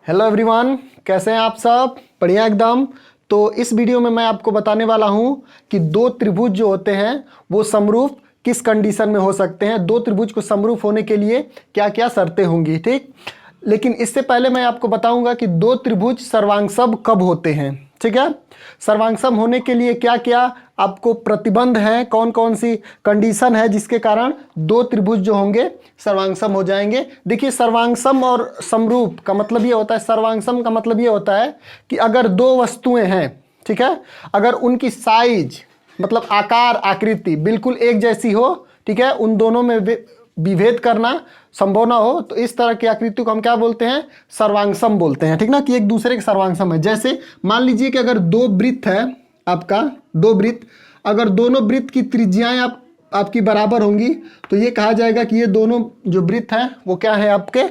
Hello everyone, कैसे हैं आप सब? बढ़िया एकदम। तो इस वीडियो में मैं आपको बताने वाला हूं कि दो त्रिभुज जो होते हैं वो समरूप किस कंडीशन में हो सकते हैं। दो त्रिभुज को समरूप होने के लिए क्या क्या शर्तें होंगी, ठीक। लेकिन इससे पहले मैं आपको बताऊंगा कि दो त्रिभुज सर्वांगसम कब होते हैं, ठीक है। सर्वांगसम होने के लिए क्या क्या आपको प्रतिबंध है, कौन कौन सी कंडीशन है जिसके कारण दो त्रिभुज जो होंगे सर्वांगसम हो जाएंगे। देखिए, सर्वांगसम और समरूप का मतलब ये होता है, सर्वांगसम का मतलब ये होता है कि अगर दो वस्तुएं हैं, ठीक है, अगर उनकी साइज मतलब आकार आकृति बिल्कुल एक जैसी हो, ठीक है, उन दोनों में विभेद करना संभव ना हो, तो इस तरह की आकृति को हम क्या बोलते हैं? सर्वांगसम बोलते हैं, ठीक ना, कि एक दूसरे के सर्वांगसम है। जैसे मान लीजिए कि अगर दो वृत्त है आपका, दो वृत्त, अगर दोनों वृत्त की त्रिज्याएं आपकी बराबर होंगी तो ये कहा जाएगा कि ये दोनों जो वृत्त हैं वो क्या है? आपके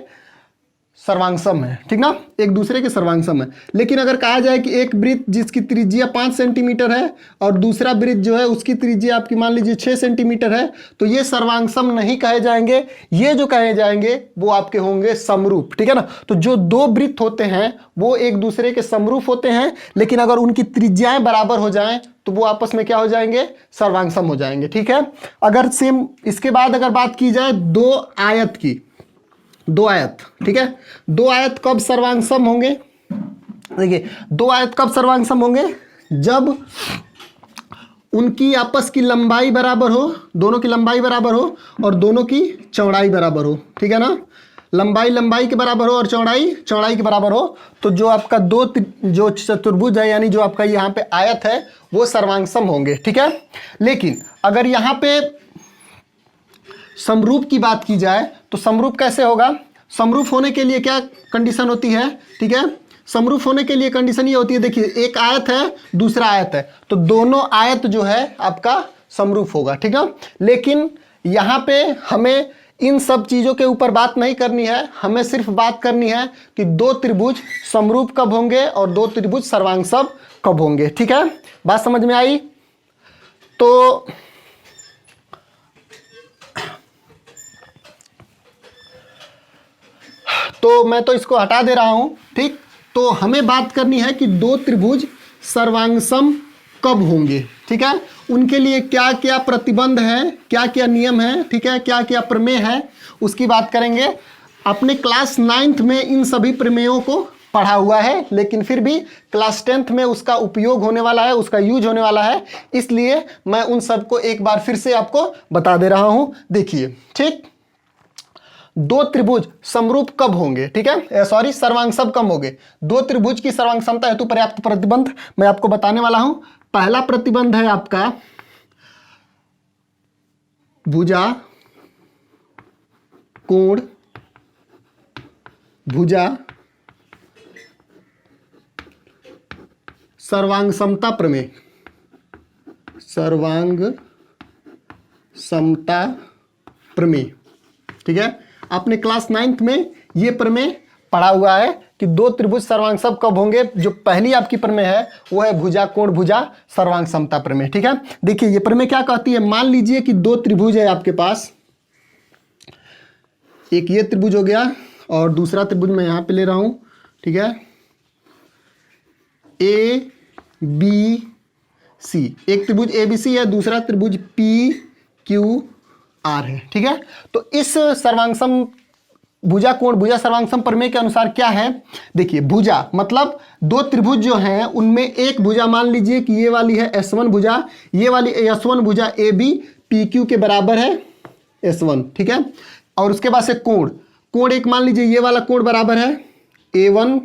सर्वांगसम है, ठीक ना, एक दूसरे के सर्वांगसम है। लेकिन अगर कहा जाए कि एक वृत्त जिसकी त्रिज्या 5 सेंटीमीटर है और दूसरा वृत्त जो है उसकी त्रिज्या आपकी मान लीजिए 6 सेंटीमीटर है, तो ये सर्वांगसम नहीं कहे जाएंगे। ये जो कहे जाएंगे वो आपके होंगे समरूप, ठीक है ना। तो जो दो वृत्त होते हैं वो एक दूसरे के समरूप होते हैं, लेकिन अगर उनकी त्रिज्याएं बराबर हो जाएं तो वो आपस में क्या हो जाएंगे? सर्वांगसम हो जाएंगे, ठीक है। अगर सेम इसके बाद अगर बात की जाए दो आयत की, दो आयत, ठीक है, दो आयत कब सर्वांगसम होंगे? देखिए, दो आयत कब सर्वांगसम होंगे? जब उनकी आपस की लंबाई बराबर हो, दोनों की लंबाई बराबर हो और दोनों की चौड़ाई बराबर हो, ठीक है ना। लंबाई लंबाई के बराबर हो और चौड़ाई चौड़ाई के बराबर हो, तो जो आपका जो चतुर्भुज है, यानी जो आपका यहाँ पे आयत है, वो सर्वांगसम होंगे, ठीक है। लेकिन अगर यहाँ पे समरूप की बात की जाए तो समरूप कैसे होगा? समरूप होने के लिए क्या कंडीशन होती है, ठीक है। समरूप होने के लिए कंडीशन ये होती है, देखिए, एक आयत है दूसरा आयत है, तो दोनों आयत जो है आपका समरूप होगा, ठीक है। लेकिन यहाँ पे हमें इन सब चीज़ों के ऊपर बात नहीं करनी है, हमें सिर्फ बात करनी है कि दो त्रिभुज समरूप कब होंगे और दो त्रिभुज सर्वांगसम कब होंगे, ठीक है। बात समझ में आई? तो मैं तो इसको हटा दे रहा हूं, ठीक। तो हमें बात करनी है कि दो त्रिभुज सर्वांगसम कब होंगे, ठीक है। उनके लिए क्या क्या प्रतिबंध है, क्या क्या नियम है, ठीक है, क्या क्या प्रमेय है, उसकी बात करेंगे। अपने क्लास 9th में इन सभी प्रमेयों को पढ़ा हुआ है, लेकिन फिर भी क्लास 10th में उसका उपयोग होने वाला है, उसका यूज होने वाला है, इसलिए मैं उन सबको एक बार फिर से आपको बता दे रहा हूं। देखिए, ठीक, दो त्रिभुज समरूप कब होंगे, ठीक है, सॉरी, सर्वांगसम कब होंगे। दो त्रिभुज की सर्वांगसमता हेतु पर्याप्त प्रतिबंध मैं आपको बताने वाला हूं। पहला प्रतिबंध है आपका भुजा कोण भुजा सर्वांगसमता प्रमेय, सर्वांगसमता प्रमेय, ठीक है। आपने क्लास 9th में ये प्रमेय पढ़ा हुआ है कि दो त्रिभुज सर्वांगसम कब होंगे। जो पहली आपकी प्रमेय है वो है भुजा कोण भुजा सर्वांगसमता प्रमेय, ठीक है। देखिए, ये प्रमेय क्या कहती है? मान लीजिए कि दो त्रिभुज है आपके पास, एक ये त्रिभुज हो गया और दूसरा त्रिभुज मैं यहां पे ले रहा हूं, ठीक है, ए बी सी। एक त्रिभुज ए बी सी है, दूसरा त्रिभुज पी क्यू आर है, ठीक है। तो इस सर्वांगसम भुजा कोण भुजा सर्वांगसम प्रमेय के अनुसार क्या है? देखिए, भुजा मतलब दो त्रिभुज जो हैं उनमें एक भुजा, मान लीजिए कि ये वाली है S1 भुजा, ये वाली S1 भुजा AB PQ के बराबर है S1, ठीक है। और उसके बाद से कोण, कोण एक मान लीजिए ये वाला कोण बराबर है A1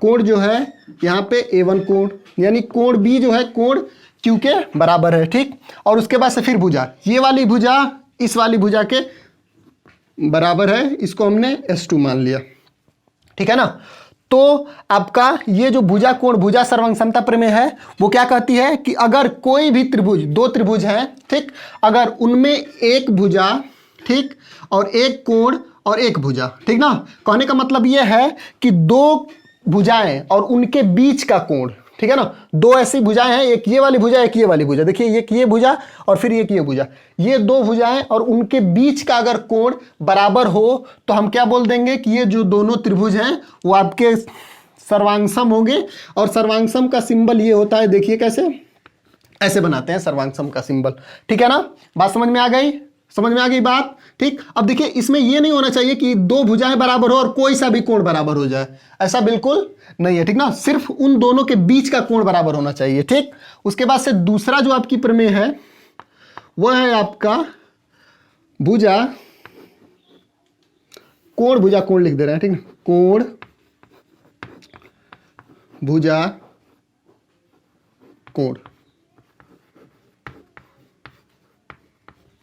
कोण जो है यहाँ पे A1 कोण, यानी कोण B जो है कोण Q के बराबर है, ठीक। और उसके बाद से फिर भुजा, ये वाली भुजा इस वाली भुजा के बराबर है, इसको हमने S2 मान लिया, ठीक है ना। तो आपका ये जो भुजा कोण भुजा सर्वांगसमता प्रमेय है वो क्या कहती है कि अगर कोई भी त्रिभुज, दो त्रिभुज हैं, ठीक, अगर उनमें एक भुजा, ठीक, और एक कोण और एक भुजा, ठीक ना, कहने का मतलब ये है कि दो भुजाएं और उनके बीच का कोण, ठीक है ना। दो ऐसी भुजाएं हैं, एक ये वाली भुजा, एक ये वाली भुजा। देखिए एक ये भुजा और फिर एक ये भुजा, ये दो भुजाएं और उनके बीच का अगर कोण बराबर हो तो हम क्या बोल देंगे कि ये जो दोनों त्रिभुज हैं वो आपके सर्वांगसम होंगे। और सर्वांगसम का सिंबल ये होता है, देखिए कैसे, ऐसे बनाते हैं सर्वांगसम का सिंबल। ठीक है ना, बात समझ में आ गई, समझ में आ गई बात। ठीक, अब देखिए इसमें ये नहीं होना चाहिए कि दो भुजाएं बराबर हो और कोई सा भी कोण बराबर हो जाए, ऐसा बिल्कुल नहीं है। ठीक ना, सिर्फ उन दोनों के बीच का कोण बराबर होना चाहिए। ठीक, उसके बाद से दूसरा जो आपकी प्रमेय है वह है आपका भुजा कोण, भुजा कोण लिख दे रहे हैं। ठीक ना, कोण भुजा कोण।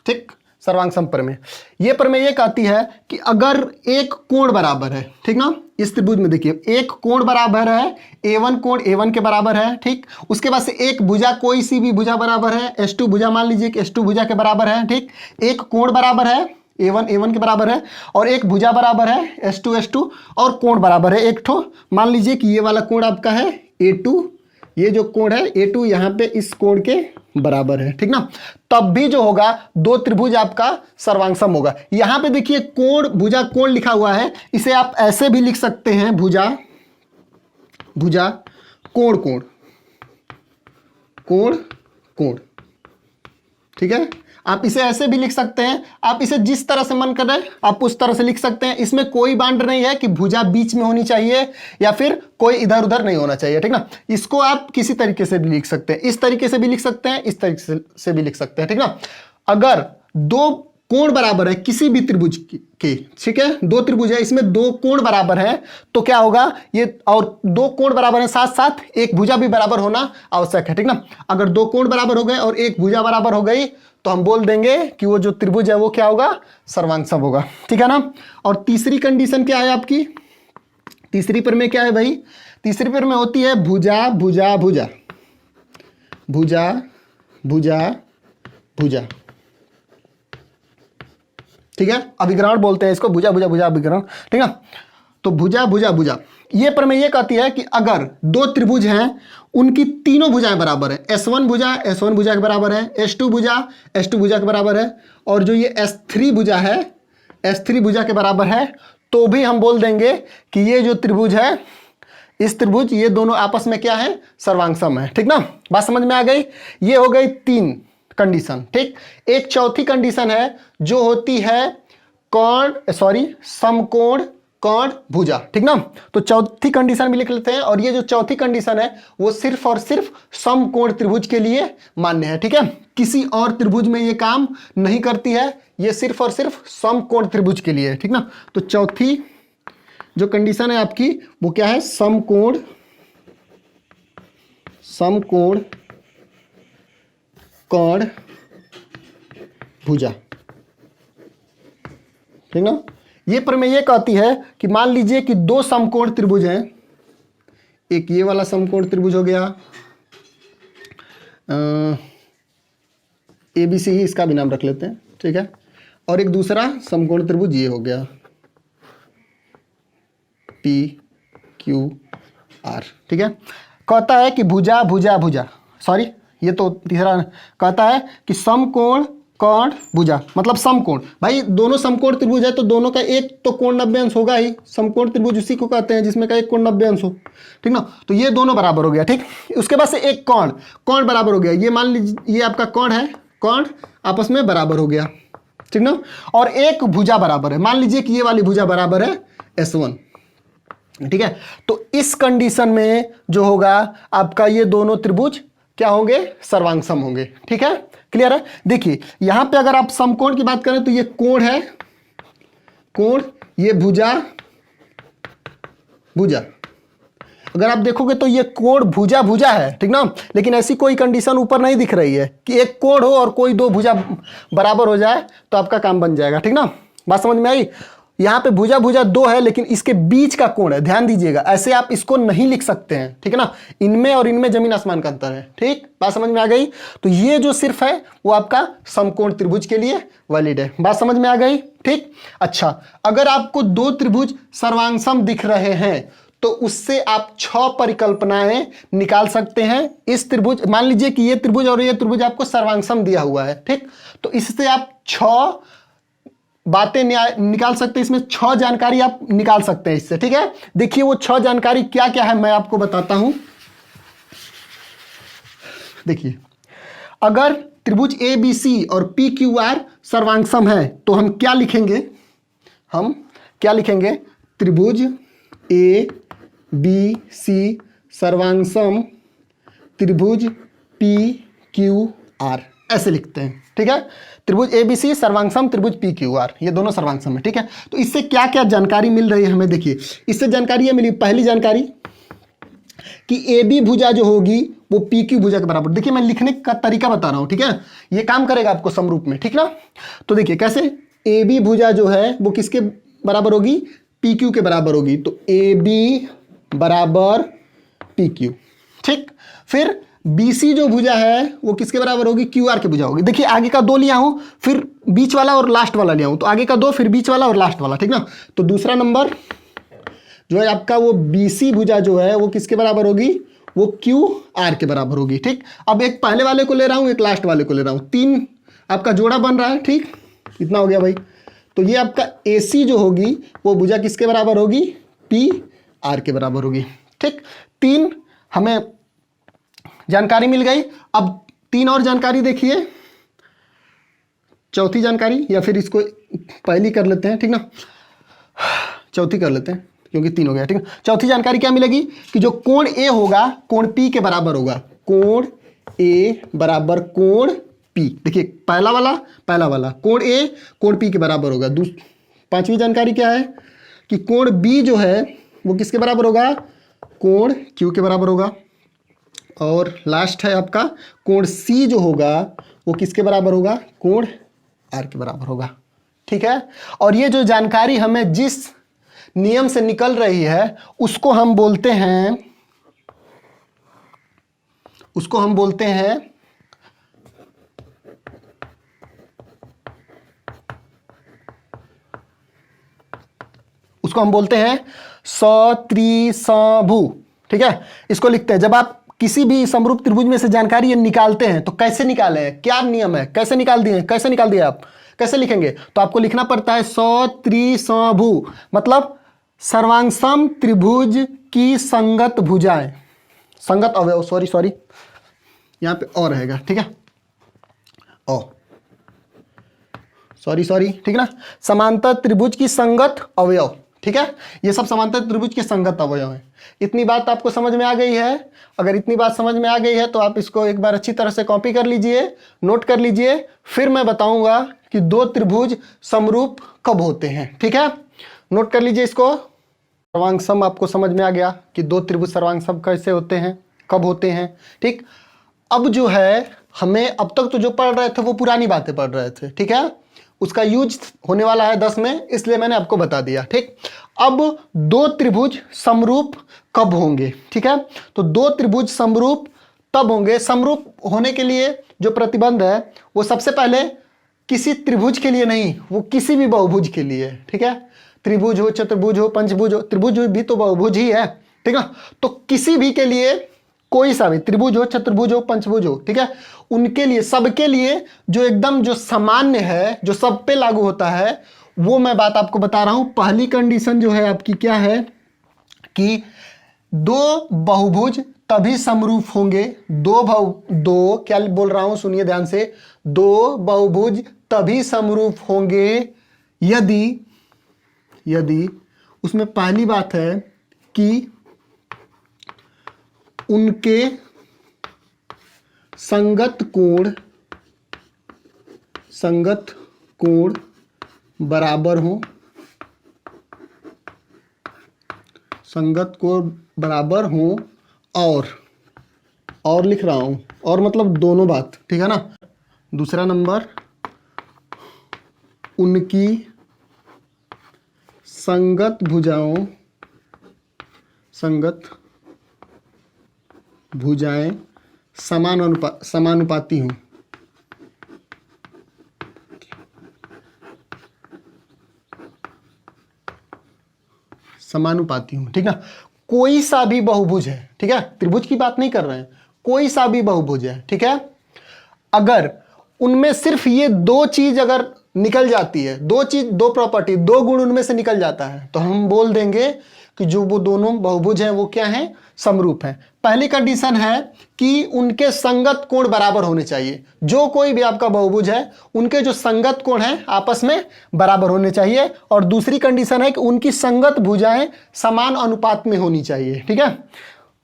ठीक, सर्वांगसम प्रमेय। यह प्रमेय ये कहती है कि अगर एक कोण बराबर है, ठीक ना, इस त्रिभुज में देखिए एक कोण बराबर है, A1 कोण A1 के बराबर है। ठीक, उसके बाद से एक भुजा, कोई सी भी भुजा बराबर है, S2 भुजा मान लीजिए कि S2 भुजा के बराबर है। ठीक, एक कोण बराबर है A1 A1 के बराबर है और एक भुजा बराबर है S2 S2 और कोण बराबर है एक ठो। मान लीजिए कि ये वाला कोण आपका है A2, ये जो कोण है A2 यहाँ पे इस कोण के बराबर है। ठीक ना, तब भी जो होगा दो त्रिभुज आपका सर्वांगसम होगा। यहां पे देखिए कोण भुजा कोण लिखा हुआ है, इसे आप ऐसे भी लिख सकते हैं, भुजा भुजा कोण कोण कोण कोण। ठीक है, आप इसे ऐसे भी लिख सकते हैं, आप इसे जिस तरह से मन कर रहे हैं आप उस तरह से लिख सकते हैं। इसमें कोई बांड नहीं है कि भुजा बीच में होनी चाहिए या फिर कोई इधर उधर नहीं होना चाहिए। ठीक ना, इसको आप किसी तरीके से भी लिख सकते हैं, इस तरीके से भी लिख सकते हैं, इस तरीके से भी लिख सकते हैं। ठीक ना, अगर दो कोण बराबर है किसी भी त्रिभुज के, ठीक है, दो त्रिभुज है, इसमें दो कोण बराबर है तो क्या होगा ये, और दो कोण बराबर है साथ साथ एक भुजा भी बराबर होना आवश्यक है। ठीक ना, अगर दो कोण बराबर हो गए और एक भुजा बराबर हो गई तो हम बोल देंगे कि वो जो त्रिभुज है वो क्या होगा, सर्वांगसम होगा। ठीक है ना। और तीसरी कंडीशन क्या है आपकी, तीसरी प्रमेय क्या है भाई, तीसरी प्रमेय होती है भुजा भुजा भुजा भुजा भुजा भुजा। ठीक है, अभिग्रहण बोलते हैं इसको, भुजा भुजा भुजा अभिग्रहण। ठीक है, तो भुजा भुजा भुजा ये प्रमेय ये कहती है कि अगर दो त्रिभुज हैं उनकी तीनों भुजाएं बराबर है, S1 भुजा S1 भुजा के बराबर है, S2 भुजा S2 भुजा के बराबर है और जो ये S3 भुजा है S3 भुजा के बराबर है, तो भी हम बोल देंगे कि ये जो त्रिभुज है, इस त्रिभुज, ये दोनों आपस में क्या है, सर्वांगसम है। ठीक ना, बात समझ में आ गई। ये हो गई तीन कंडीशन। ठीक, एक चौथी कंडीशन है जो होती है कोण, सॉरी, समकोण कोण भुजा। ठीक ना, तो चौथी कंडीशन भी लिख लेते हैं और ये जो चौथी कंडीशन है वो सिर्फ और सिर्फ समकोण त्रिभुज के लिए मान्य है। ठीक है, किसी और त्रिभुज में ये काम नहीं करती है, ये सिर्फ और सिर्फ समकोण त्रिभुज के लिए है। ठीक ना, तो चौथी जो कंडीशन है आपकी वो क्या है, समकोण समकोण कोण भुजा। ठीक ना, ये प्रमेय ये कहती है कि मान लीजिए कि दो समकोण त्रिभुज हैं, एक ये वाला समकोण त्रिभुज हो गया, ABC ही इसका भी नाम रख लेते हैं। ठीक है, और एक दूसरा समकोण त्रिभुज ये हो गया PQR। ठीक है, कहता है कि भुजा भुजा भुजा, सॉरी ये तो तीसरा, कहता है कि समकोण कोण भुजा मतलब समकोण। भाई दोनों समकोण त्रिभुज है तो दोनों का एक तो कोण 90 अंश होगा ही, समकोण त्रिभुज उसी को कहते हैं जिसमें का एक कोण 90 अंश हो। ठीक ना, तो ये दोनों बराबर हो गया। ठीक, उसके बाद से एक कोण, कोण बराबर हो गया, ये मान लीजिए ये आपका कोण है, कोण आपस में बराबर हो गया। ठीक ना, और एक भुजा बराबर है, मान लीजिए कि ये वाली भुजा बराबर है S1। ठीक है, तो इस कंडीशन में जो होगा आपका ये दोनों त्रिभुज क्या होंगे, सर्वांगसम होंगे। ठीक है, क्लियर है। देखिए यहां पे अगर आप समकोण की बात करें तो ये कोण है, कोण, ये भुजा भुजा, अगर आप देखोगे तो ये कोण भुजा भुजा है। ठीक ना, लेकिन ऐसी कोई कंडीशन ऊपर नहीं दिख रही है कि एक कोण हो और कोई दो भुजा बराबर हो जाए तो आपका काम बन जाएगा। ठीक ना, बात समझ में आई। यहाँ पे भुजा भुजा दो है लेकिन इसके बीच का कोण है, ध्यान दीजिएगा, ऐसे आप इसको नहीं लिख सकते हैं। ठीक है ना, इनमें और इनमें जमीन आसमान का अंतर है। ठीक, बात समझ में आ गई। तो ये जो सिर्फ है वो आपका समकोण त्रिभुज के लिए वैलिड है। बात समझ में आ गई। ठीक, अच्छा, अगर आपको दो त्रिभुज सर्वांगसम दिख रहे हैं तो उससे आप 6 परिकल्पनाएं निकाल सकते हैं। इस त्रिभुज, मान लीजिए कि ये त्रिभुज और ये त्रिभुज आपको सर्वांगसम दिया हुआ है, ठीक, तो इससे आप 6 बातें निकाल सकते हैं, इसमें 6 जानकारी आप निकाल सकते हैं इससे, ठीक है। देखिए वो 6 जानकारी क्या क्या है मैं आपको बताता हूं। देखिए, अगर त्रिभुज ए बी सी और पी क्यू आर सर्वांगसम है तो हम क्या लिखेंगे, हम क्या लिखेंगे, त्रिभुज ए बी सी सर्वांगसम त्रिभुज पी क्यू आर, ऐसे लिखते हैं, ठीक है। त्रिभुज ए बी सी सर्वांगसम त्रिभुज पी क्यू आर, ये दोनों सर्वांगसम है, ठीक है। तो इससे क्या क्या जानकारी मिल रही है हमें, देखिए इससे जानकारी ये मिली, पहली जानकारी कि ए बी भुजा जो होगी वो पी क्यू भुजा के बराबर। देखिए मैं लिखने का तरीका बता रहा हूं, ठीक है, ये काम करेगा आपको समरूप में, ठीक ना। तो देखिए कैसे, ए बी भुजा जो है वो किसके बराबर होगी, पी क्यू के बराबर होगी, तो ए बी बराबर पी क्यू, ठीक। फिर बी सी जो भुजा है वो किसके बराबर होगी, क्यू आर के भुजा होगी। देखिए आगे का 2 लिया हूं, फिर बीच वाला और लास्ट वाला लिया हूं, तो आगे का 2 फिर बीच वाला और लास्ट वाला, ठीक ना। तो दूसरा नंबर जो है आपका वो बी सी भुजा जो है वो किसके बराबर होगी, वो क्यू आर के बराबर होगी, ठीक। अब एक पहले वाले को ले रहा हूं, एक लास्ट वाले को ले रहा हूं, 3 आपका जोड़ा बन रहा है, ठीक, इतना हो गया भाई। तो ये आपका ए सी जो होगी वो भुजा किसके बराबर होगी, पी आर के बराबर होगी, ठीक। 3 हमें जानकारी मिल गई। अब 3 और जानकारी देखिए, चौथी जानकारी, या फिर इसको पहली कर लेते हैं, ठीक ना, चौथी कर लेते हैं क्योंकि 3 हो गया, ठीक है। चौथी जानकारी क्या मिलेगी कि जो कोण ए होगा कोण पी के बराबर होगा, कोण ए बराबर कोण पी। देखिए पहला वाला कोण ए कोण पी के बराबर होगा। 5वीं जानकारी क्या है कि कोण बी जो है वो किसके बराबर होगा, कोण क्यू के बराबर होगा। और लास्ट है आपका कोण सी जो होगा वो किसके बराबर होगा, कोण आर के बराबर होगा, ठीक है। और ये जो जानकारी हमें जिस नियम से निकल रही है उसको हम बोलते हैं, उसको हम बोलते हैं सत्रिसंभु, ठीक है। इसको लिखते हैं, जब आप किसी भी समरूप त्रिभुज में से जानकारी ये निकालते हैं तो कैसे निकाले हैं, क्या नियम है, कैसे निकाल दिए आप, कैसे लिखेंगे, तो आपको लिखना पड़ता है सत्रिसंभु, मतलब सर्वांगसम त्रिभुज की संगत भुजाएं, संगत अवयव, सॉरी यहां पे और रहेगा, ठीक है, सॉरी ठीक ना, समांतर त्रिभुज की संगत अवयव, ठीक है। ये सब समांतर त्रिभुज के संगत अवयव हैं। इतनी बात आपको समझ में आ गई है। अगर इतनी बात समझ में आ गई है तो आप इसको एक बार अच्छी तरह से कॉपी कर लीजिए, नोट कर लीजिए, फिर मैं बताऊंगा कि 2 त्रिभुज समरूप कब होते हैं, ठीक है। नोट कर लीजिए इसको। सर्वांगसम आपको समझ में आ गया कि 2 त्रिभुज सर्वांगसम कैसे होते हैं, कब होते हैं, ठीक। अब जो है हमें, अब तक तो जो पढ़ रहे थे वो पुरानी बातें पढ़ रहे थे, ठीक है, उसका यूज होने वाला है 10 में, इसलिए मैंने आपको बता दिया, ठीक। अब 2 त्रिभुज समरूप कब होंगे, ठीक है। तो 2 त्रिभुज समरूप तब होंगे, समरूप होने के लिए जो प्रतिबंध है वो सबसे पहले किसी त्रिभुज के लिए नहीं, वो किसी भी बहुभुज के लिए, ठीक है। त्रिभुज हो, चतुर्भुज हो, पंचभुज हो, त्रिभुज भी तो बहुभुज ही है, ठीक है। तो किसी भी के लिए, कोई सा भी त्रिभुज हो, चतुर्भुज हो, पंचभुज हो, ठीक है, उनके लिए, सबके लिए जो एकदम जो सामान्य है, जो सब पे लागू होता है, वो मैं बात आपको बता रहा हूं। पहली कंडीशन जो है आपकी क्या है कि 2 बहुभुज तभी समरूप होंगे, 2 क्या बोल रहा हूं सुनिए ध्यान से, 2 बहुभुज तभी समरूप होंगे यदि उसमें पहली बात है कि उनके संगत कोण बराबर हो, संगत कोण बराबर हो, और लिख रहा हूं, और मतलब दोनों बात, ठीक है ना। दूसरा नंबर, उनकी संगत भुजाएं समानुपाती हों, ठीक ना। कोई सा भी बहुभुज है, ठीक है, त्रिभुज की बात नहीं कर रहे हैं, कोई सा भी बहुभुज है, ठीक है, अगर उनमें सिर्फ ये दो चीज अगर निकल जाती है, दो चीज, दो प्रॉपर्टी, दो गुण उनमें से निकल जाता है, तो हम बोल देंगे कि जो वो दोनों बहुभुज हैं वो क्या हैं, समरूप हैं। पहली कंडीशन है कि उनके संगत कोण बराबर होने चाहिए। जो कोई भी आपका बहुभुज है उनके जो संगत कोण हैं आपस में बराबर होने चाहिए। और दूसरी कंडीशन है कि उनकी संगत भुजाएं समान अनुपात में होनी चाहिए, ठीक है,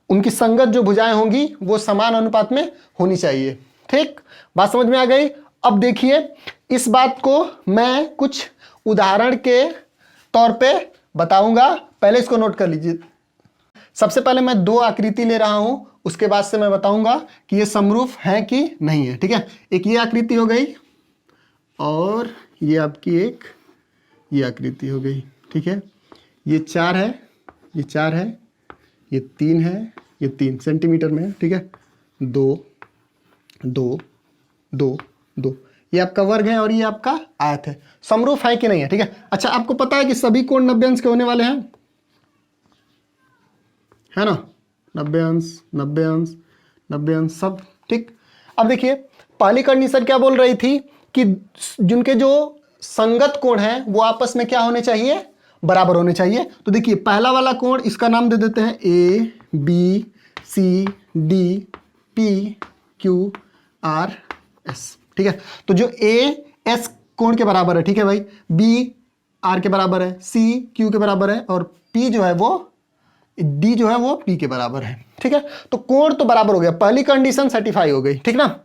उनकी संगत जो भुजाएं होंगी वो समान अनुपात में होनी चाहिए। ठीक, बात समझ में आ गई। अब देखिए इस बात को मैं कुछ उदाहरण के तौर पे बताऊंगा, पहले इसको नोट कर लीजिए। सबसे पहले मैं दो आकृति ले रहा हूं, उसके बाद से मैं बताऊंगा कि ये समरूप है कि नहीं है, ठीक है। एक ये आकृति हो गई और ये आपकी एक ये आकृति हो गई, ठीक है। ये 4 है, ये 4 है, ये 3 है, ये 3 सेंटीमीटर में है, ठीक है। 2 2 2 2 ये आपका वर्ग है और ये आपका आयत है। समरूप है कि नहीं है, ठीक है। अच्छा, आपको पता है कि सभी कोण 90 अंश के होने वाले हैं, है ना, 90 अंश 90 अंश 90 अंश सब, ठीक। अब देखिए पहली कंडीशन क्या बोल रही थी कि जिनके जो संगत कोण हैं वो आपस में क्या होने चाहिए, बराबर होने चाहिए। तो देखिए पहला वाला कोण, इसका नाम दे देते हैं A B C D P Q R S, ठीक है। तो जो ए एस कोण के बराबर है, ठीक है भाई, बी आर के बराबर है, सी क्यू के बराबर है और पी जो है वो डी जो है वो पी के बराबर है, ठीक है। तो कोण तो बराबर हो गया, पहली कंडीशन सेटिफाई हो गई, ठीक ना।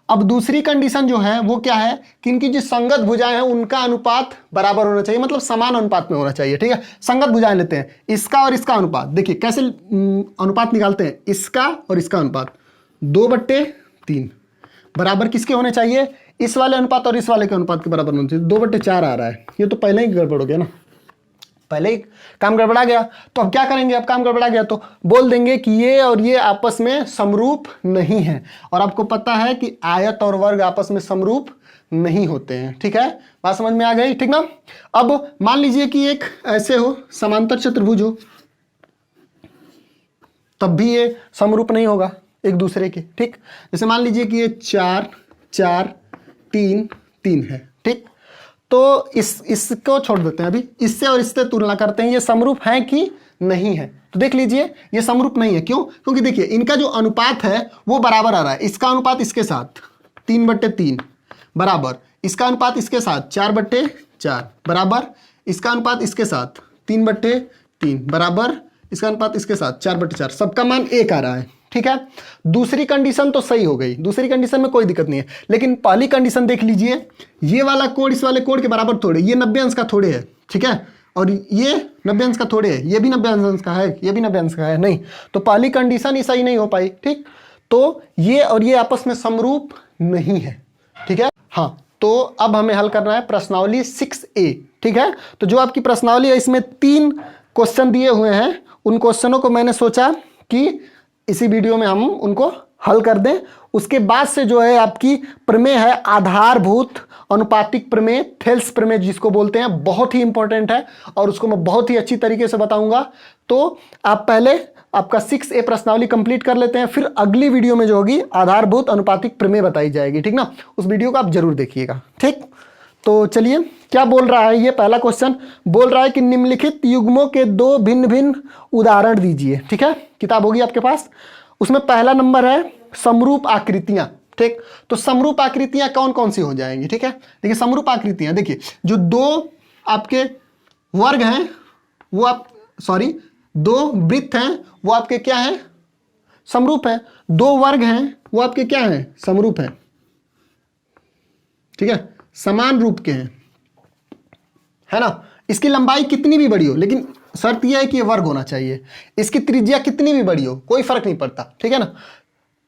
अब दूसरी कंडीशन जो है वो क्या है कि इनकी जो संगत भुजाएं हैं उनका अनुपात बराबर होना चाहिए, मतलब समान अनुपात में होना चाहिए, ठीक है। संगत भुजाएं लेते हैं, इसका और इसका अनुपात, देखिए कैसे अनुपात निकालते हैं, इसका और इसका अनुपात 2/3 बराबर किसके होने चाहिए, इस वाले अनुपात और इस वाले के अनुपात के बराबर होने चाहिए। 2/4 आ रहा है, ये तो पहले ही गड़बड़ हो गया ना, पहले ही काम गड़बड़ा गया। तो अब क्या करेंगे, अब काम गड़बड़ा गया तो बोल देंगे कि ये और ये आपस में समरूप नहीं है। और आपको पता है कि आयत और वर्ग आपस में समरूप नहीं होते हैं, ठीक है। बात समझ में आ गई, ठीक ना। अब मान लीजिए कि एक ऐसे हो समांतर चतुर्भुज हो, तब भी ये समरूप नहीं होगा एक दूसरे के, ठीक। जैसे मान लीजिए कि ये 4 4 3 3 है, ठीक। तो इसको छोड़ देते हैं, अभी इससे और इससे तुलना करते हैं, ये समरूप है कि नहीं है। तो देख लीजिए ये समरूप नहीं है, क्यों, क्योंकि देखिए इनका जो अनुपात है वो बराबर आ रहा है। इसका अनुपात इसके साथ 3/3 बराबर, इसका अनुपात इसके साथ 4/4 बराबर, इसका अनुपात इसके साथ 3/3 बराबर, इसका अनुपात इसके साथ 4/4, सबका मान 1 आ रहा है, ठीक है। दूसरी कंडीशन तो सही हो गई, दूसरी कंडीशन में कोई दिक्कत नहीं है। लेकिन पहली कंडीशन देख लीजिए, ये वाला कोण इस वाले कोण के बराबर थोड़े, ये 90 अंश का थोड़े है, ठीक है, और ये 90 अंश का थोड़े है, ये भी 90 अंश का है, ये भी 90 अंश का है, नहीं। तो पहली कंडीशन ही सही नहीं हो पाई, ठीक। तो ये और ये आपस में समरूप नहीं है, ठीक है। हाँ, तो अब हमें हल करना है प्रश्नावली 6A, ठीक है। तो जो आपकी प्रश्नावली है इसमें 3 क्वेश्चन दिए हुए हैं, उन क्वेश्चनों को मैंने सोचा कि इसी वीडियो में हम उनको हल कर दें। उसके बाद से जो है आपकी प्रमेय है आधारभूत अनुपातिक प्रमेय, थेल्स प्रमेय जिसको बोलते हैं, बहुत ही इंपॉर्टेंट है और उसको मैं बहुत ही अच्छी तरीके से बताऊंगा। तो आप पहले आपका 6A प्रश्नावली कंप्लीट कर लेते हैं, फिर अगली वीडियो में जो होगी आधारभूत अनुपातिक प्रमेय बताई जाएगी, ठीक ना। उस वीडियो को आप जरूर देखिएगा, ठीक। तो चलिए क्या बोल रहा है, ये पहला क्वेश्चन बोल रहा है कि निम्नलिखित युग्मों के 2 भिन्न भिन्न उदाहरण दीजिए, ठीक है। किताब होगी आपके पास, उसमें पहला नंबर है समरूप आकृतियां, ठीक। तो समरूप आकृतियां कौन कौन सी हो जाएंगी, ठीक है। देखिए समरूप आकृतियां, देखिए जो 2 आपके वर्ग हैं वो आप, सॉरी 2 वृत्त हैं वो आपके क्या हैं, समरूप है। 2 वर्ग हैं वो आपके क्या हैं, समरूप है, ठीक है, समान रूप के हैं, है ना। इसकी लंबाई कितनी भी बड़ी हो, लेकिन शर्त यह है कि ये वर्ग होना चाहिए। इसकी त्रिज्या कितनी भी बड़ी हो, कोई फर्क नहीं पड़ता, ठीक है ना।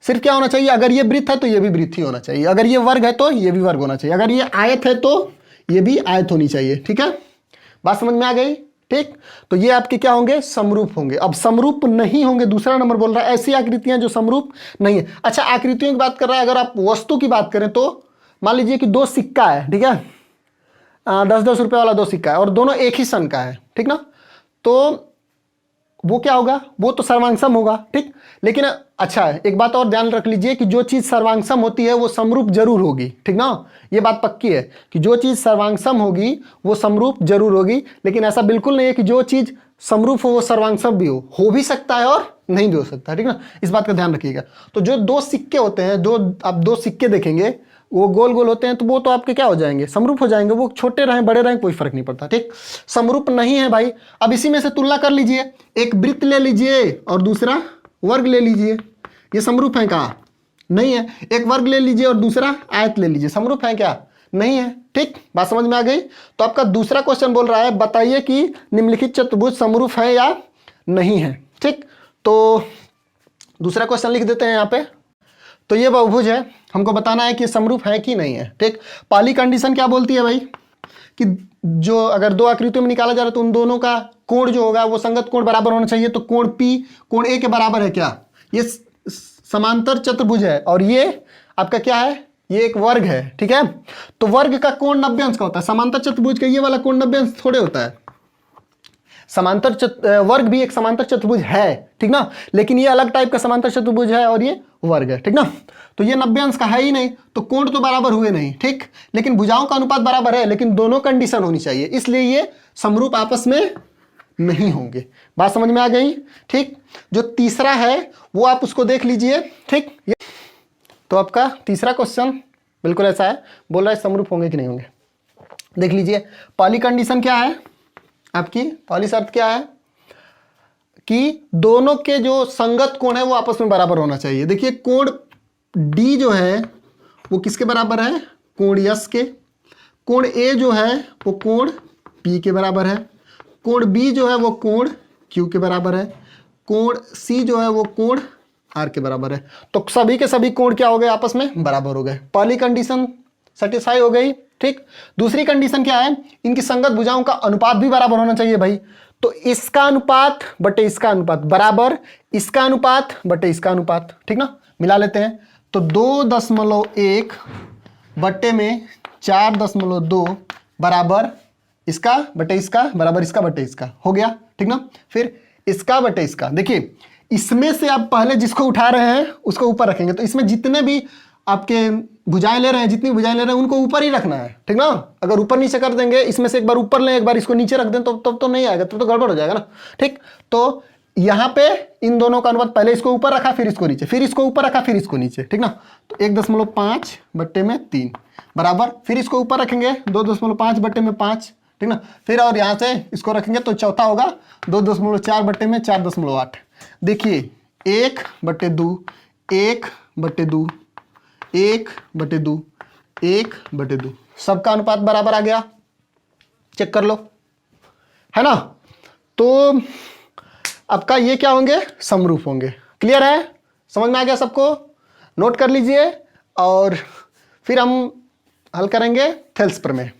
सिर्फ क्या होना चाहिए, अगर ये वृत्त है तो ये भी वृत्त ही होना चाहिए, अगर ये वर्ग है तो ये भी वर्ग होना चाहिए, अगर ये आयत है तो ये भी आयत होनी चाहिए, ठीक है। बात समझ में आ गई, ठीक। तो ये आपके क्या होंगे, समरूप होंगे। अब समरूप नहीं होंगे, दूसरा नंबर बोल रहा है ऐसी आकृतियां जो समरूप नहीं है। अच्छा, आकृतियों की बात कर रहा है, अगर आप वस्तु की बात करें तो मान लीजिए कि 2 सिक्का है, ठीक है, 10-10 रुपए वाला 2 सिक्का है और दोनों एक ही सन का है, ठीक ना। तो वो क्या होगा, वो तो सर्वांगसम होगा, ठीक। लेकिन अच्छा एक बात और ध्यान रख लीजिए कि जो चीज सर्वांगसम होती है वो समरूप जरूर होगी, ठीक ना। ये बात पक्की है कि जो चीज सर्वांगसम होगी वो समरूप जरूर होगी, लेकिन ऐसा बिल्कुल नहीं है कि जो चीज समरूप हो वो सर्वांगसम भी हो भी सकता है और नहीं भी हो सकता है, ठीक ना। इस बात का ध्यान रखिएगा। तो जो दो सिक्के होते हैं, आप दो सिक्के देखेंगे वो गोल गोल होते हैं, तो वो तो आपके क्या हो जाएंगे, समरूप हो जाएंगे। वो छोटे रहें बड़े रहें कोई फर्क नहीं पड़ता, ठीक। समरूप नहीं है भाई। अब इसी में से तुलना कर लीजिए, एक वृत्त ले लीजिए और दूसरा वर्ग ले लीजिए, ये समरूप है कहाँ, नहीं है। एक वर्ग ले लीजिए और दूसरा आयत ले लीजिए, समरूप है क्या, नहीं है, ठीक। बात समझ में आ गई। तो आपका दूसरा क्वेश्चन बोल रहा है बताइए कि निम्नलिखित चतुर्भुज समरूप है या नहीं है, ठीक। तो दूसरा क्वेश्चन लिख देते हैं यहाँ पे। तो ये बहुभुज है, हमको बताना है कि समरूप है कि नहीं है, ठीक। पहली कंडीशन क्या बोलती है भाई कि जो अगर दो आकृतियों में निकाला जा रहा है तो उन दोनों का कोण जो होगा वो संगत कोण बराबर होना चाहिए। तो कोण P कोण A के बराबर है क्या, ये समांतर चतुर्भुज है और ये आपका क्या है, ये एक वर्ग है, ठीक है। तो वर्ग का कोण 90 अंश का होता है, समांतर चतुर्भुज का ये वाला कोण 90 अंश थोड़े होता है। वर्ग भी एक समांतर चतुर्भुज है, ठीक ना, लेकिन ये अलग टाइप का समांतर चतुर्भुज है और ये वर्ग है, ठीक ना। तो ये 90 अंश का है ही नहीं, तो कोण तो बराबर हुए नहीं, ठीक। लेकिन भुजाओं का अनुपात बराबर है, लेकिन दोनों कंडीशन होनी चाहिए, इसलिए ये समरूप आपस में नहीं होंगे। बात समझ में आ गई, ठीक। जो तीसरा है वो आप उसको देख लीजिए, ठीक। तो आपका तीसरा क्वेश्चन बिल्कुल ऐसा है, बोल रहा है समरूप होंगे कि नहीं होंगे। देख लीजिए पहली कंडीशन क्या है आपकी, पहली शर्त क्या है कि दोनों के जो संगत कोण है वो आपस में बराबर होना चाहिए। देखिए कोण D जो है वो किसके बराबर है, कोण यस के। कोण A जो है वो कोण P के बराबर है। कोण B जो है वो कोण Q के बराबर है। कोण C जो है वो कोण R के बराबर है। तो सभी के सभी कोण क्या हो गए, आपस में बराबर हो गए। पहली कंडीशन सेटिस्फाई हो गई, ठीक। दूसरी कंडीशन क्या है, इनकी संगत भुजाओं का अनुपात भी बराबर होना चाहिए भाई। तो इसका अनुपात बटे इसका अनुपात बराबर इसका अनुपात बटे इसका अनुपात, ठीक ना। मिला लेते हैं तो 2.1 बटे में 4.2 बराबर इसका बटे इसका बराबर इसका बटे इसका हो गया, ठीक ना। फिर इसका बटे इसका, देखिए इसमें से आप पहले जिसको उठा रहे हैं उसको ऊपर रखेंगे। तो इसमें जितने भी आपके भुजाएं ले रहे हैं, जितनी भुजाएं ले रहे हैं उनको ऊपर ही रखना है, ठीक ना। अगर ऊपर नीचे कर देंगे, इसमें से एक बार ऊपर लें एक बार इसको नीचे रख दें तो तब तो नहीं आएगा, तब तो गड़बड़ हो जाएगा ना, ठीक। तो यहाँ पे इन दोनों का अनुपात पहले इसको ऊपर रखा फिर इसको नीचे, फिर इसको ऊपर रखा फिर इसको नीचे, ठीक ना। तो 1.5 बटे में 3 बराबर, फिर इसको ऊपर रखेंगे 2.5 बटे में 5, ठीक ना। फिर और यहाँ से इसको रखेंगे तो चौथा होगा 2.4 बटे में 4.8। देखिए 1 बटे 2 1 बटे 2 1 बटे 2 1 बटे 2, सबका अनुपात बराबर आ गया, चेक कर लो, है ना। तो आपका ये क्या होंगे, समरूप होंगे। क्लियर है, समझ में आ गया सबको, नोट कर लीजिए और फिर हम हल करेंगे थेल्स प्रमेय।